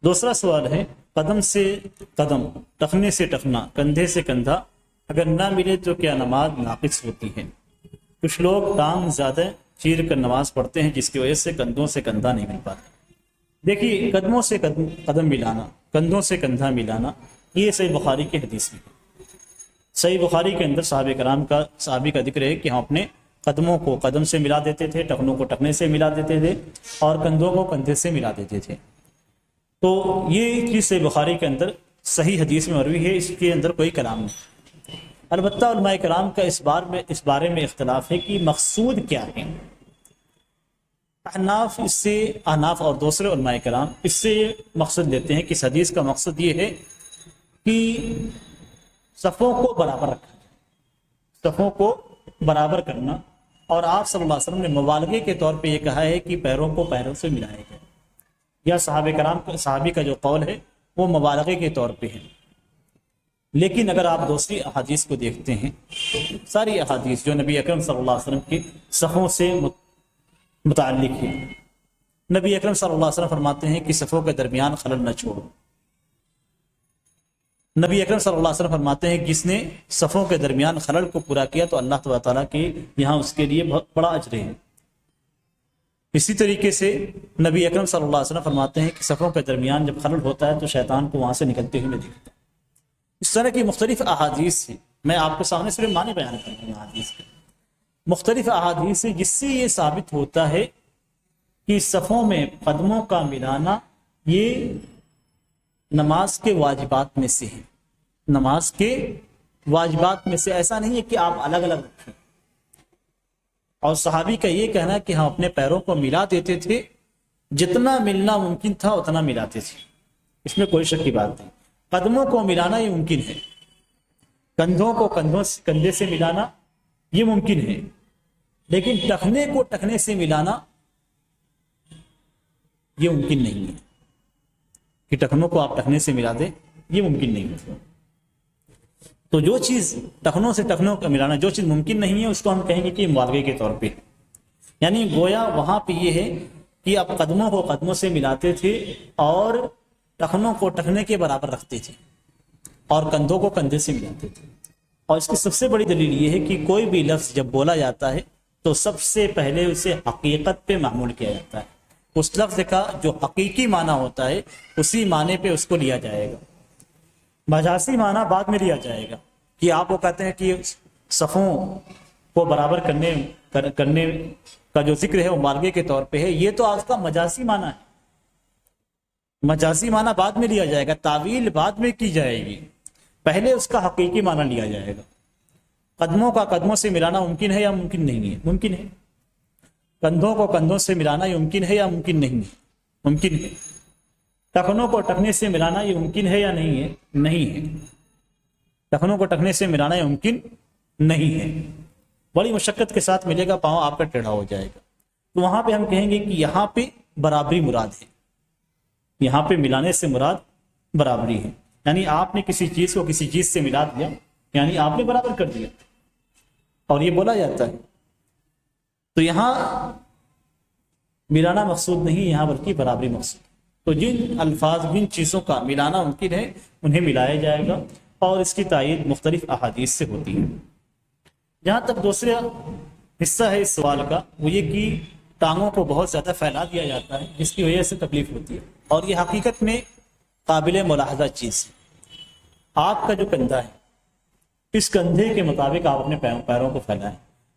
دوسرا سوال ہے قدم سے قدم، ٹخنے سے ٹخنا، کندھے سے کندھا اگر نہ ملے تو کیا نماز ناقص ہوتی ہے؟ کچھ لوگ ٹانگ زیادہ چیر کر نماز پڑھتے ہیں جس کی وجہ سے کندھوں سے کندھا نہیں مل پاتا۔ دیکھیے قدموں سے قدم ملانا، کندھوں سے کندھا ملانا، یہ صحیح بخاری کی حدیث میں ہے۔ صحیح بخاری کے اندر صحابی کا ذکر ہے کہ ہم اپنے قدموں کو قدم سے ملا دیتے تھے، ٹخنوں کو ٹخنے سے ملا دیتے تھے اور کندھوں کو کندھے سے ملا دیتے تھے۔ تو یہ چیز صحیح بخاری کے اندر صحیح حدیث میں مروی ہے، اس کے اندر کوئی کلام نہیں۔ البتہ علماء کرام کا اس بارے میں اختلاف ہے کہ مقصود کیا ہے۔ احناف اور دوسرے علماء کرام اس سے مقصد لیتے ہیں کہ اس حدیث کا مقصد یہ ہے کہ صفوں کو برابر رکھنا، صفوں کو برابر کرنا، اور آپ صلی اللہ علیہ وسلم نے مبالغے کے طور پہ یہ کہا ہے کہ پیروں کو پیروں سے ملایا جائے، یا صحابی کا جو قول ہے وہ مبالغے کے طور پہ ہے۔ لیکن اگر آپ دوسری احادیث کو دیکھتے ہیں، ساری احادیث جو نبی اکرم صلی اللہ علیہ وسلم کی صفوں سے متعلق ہے، نبی اکرم صلی اللہ علیہ وسلم فرماتے ہیں کہ صفوں کے درمیان خلل نہ چھوڑو۔ نبی اکرم صلی اللہ علیہ وسلم فرماتے ہیں کہ جس نے صفوں کے درمیان خلل کو پورا کیا تو اللہ تعالیٰ کے یہاں اس کے لیے بہت بڑا اجر ہے۔ اسی طریقے سے نبی اکرم صلی اللہ علیہ وسلم فرماتے ہیں کہ صفوں کے درمیان جب خلل ہوتا ہے تو شیطان کو وہاں سے نکلتے ہوئے دیکھتا ہے۔ اس طرح کی مختلف احادیث ہیں، میں آپ کے سامنے صرف معنی بیان کرتا ہوں احادیث کے، مختلف احادیث ہیں جس سے یہ ثابت ہوتا ہے کہ صفوں میں قدموں کا ملانا یہ نماز کے واجبات میں سے ہے۔ نماز کے واجبات میں سے، ایسا نہیں ہے کہ آپ الگ الگ رکھیں۔ اور صحابی کا یہ کہنا کہ ہم اپنے پیروں کو ملا دیتے تھے، جتنا ملنا ممکن تھا اتنا ملاتے تھے، اس میں کوئی شک کی بات نہیں۔ قدموں کو ملانا یہ ممکن ہے، کندھوں کو کندھے سے ملانا یہ ممکن ہے، لیکن ٹخنے کو ٹخنے سے ملانا یہ ممکن نہیں ہے کہ ٹخنوں کو آپ ٹخنے سے ملا دیں، یہ ممکن نہیں ہے۔ تو جو چیز ٹخنوں سے ٹخنوں کا ملانا، جو چیز ممکن نہیں ہے، اس کو ہم کہیں گے کہ مبالغے کے طور پہ، یعنی گویا وہاں پہ یہ ہے کہ آپ قدموں کو قدموں سے ملاتے تھے اور ٹخنوں کو ٹخنے کے برابر رکھتے تھے اور کندھوں کو کندھے سے ملاتے تھے۔ اور اس کی سب سے بڑی دلیل یہ ہے کہ کوئی بھی لفظ جب بولا جاتا ہے تو سب سے پہلے اسے حقیقت پہ معمول کیا جاتا ہے، اس لفظ کا جو حقیقی معنی ہوتا ہے اسی معنی پہ اس کو لیا جائے گا، مجازی معنی بعد میں لیا جائے گا۔ کہ آپ وہ کہتے ہیں کہ صفوں کو برابر کرنے کا جو ذکر ہے وہ مبالغے کے طور پہ ہے، یہ تو آپ کا مجازی معنی ہے، مجازی معنی بعد میں لیا جائے گا، تعویل بعد میں کی جائے گی، پہلے اس کا حقیقی معنی لیا جائے گا۔ قدموں کا قدموں سے ملانا ممکن ہے یا ممکن نہیں ہے؟ ممکن ہے۔ کندھوں کو کندھوں سے ملانا یہ ممکن ہے یا ممکن نہیں ہے؟ ممکن ہے۔ ٹخنوں کو ٹخنے سے ملانا یہ ممکن ہے یا نہیں ہے؟ نہیں ہے۔ ٹخنوں کو ٹخنے سے ملانا یہ ممکن نہیں ہے، بڑی مشقت کے ساتھ ملے گا، پاؤں آپ کا ٹیڑھا ہو جائے گا۔ تو وہاں پہ ہم کہیں گے کہ یہاں پہ برابری مراد ہے، یہاں پہ ملانے سے مراد برابری ہے، یعنی آپ نے کسی چیز کو کسی چیز سے ملا دیا، یعنی آپ نے برابر کر دیا، اور یہ بولا جاتا ہے۔ تو یہاں ملانا مقصود نہیں، یہاں بلکہ برابری مقصود۔ تو جن الفاظ جن چیزوں کا ملانا ممکن ہے انہیں ملایا جائے گا، اور اس کی تائید مختلف احادیث سے ہوتی ہے۔ جہاں تک دوسرا حصہ ہے اس سوال کا، وہ یہ کہ ٹانگوں کو بہت زیادہ پھیلا دیا جاتا ہے جس کی وجہ سے تکلیف ہوتی ہے، اور یہ حقیقت میں قابل ملاحظہ چیز ہے۔ آپ کا جو کندھا ہے، اس کندھے کے مطابق آپ اپنے پیروں کو پھیلائیں۔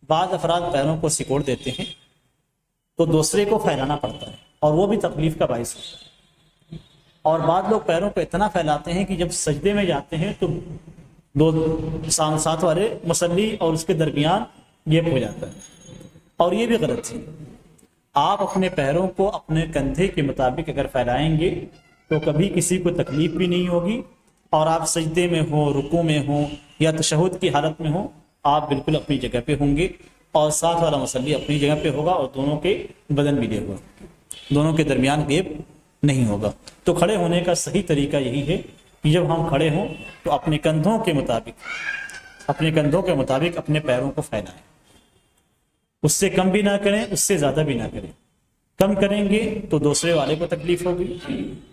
بعض افراد پیروں کو سکوڑ دیتے ہیں تو دوسرے کو پھیلانا پڑتا ہے، اور وہ بھی تکلیف کا باعث ہوتا ہے۔ اور بعض لوگ پیروں کو اتنا پھیلاتے ہیں کہ جب سجدے میں جاتے ہیں تو دو ساتھ والے مصلی اور اس کے درمیان گیپ ہو جاتا ہے، اور یہ بھی غلط ہے۔ آپ اپنے پیروں کو اپنے کندھے کے مطابق اگر پھیلائیں گے تو کبھی کسی کو تکلیف بھی نہیں ہوگی، اور آپ سجدے میں ہوں، رکوع میں ہوں یا تشہد کی حالت میں ہوں، آپ بالکل اپنی جگہ پہ ہوں گے، اور ساتھ والا مصلی اپنی جگہ پہ ہوگا، اور دونوں کے بدن ملے ہوگا، دونوں کے درمیان گیپ نہیں ہوگا۔ تو کھڑے ہونے کا صحیح طریقہ یہی ہے کہ جب ہم کھڑے ہوں تو اپنے کندھوں کے مطابق اپنے پیروں کو پھیلائیں، اس سے کم بھی نہ کریں، اس سے زیادہ بھی نہ کریں، کم کریں گے تو دوسرے والے کو تکلیف ہوگی،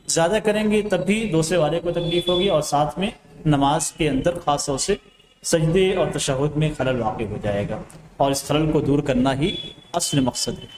زیادہ کریں گے تب بھی دوسرے والے کو تکلیف ہوگی، اور ساتھ میں نماز کے اندر خاص طور سے سجدے اور تشہد میں خلل واقع ہو جائے گا، اور اس خلل کو دور کرنا ہی اصل مقصد ہے۔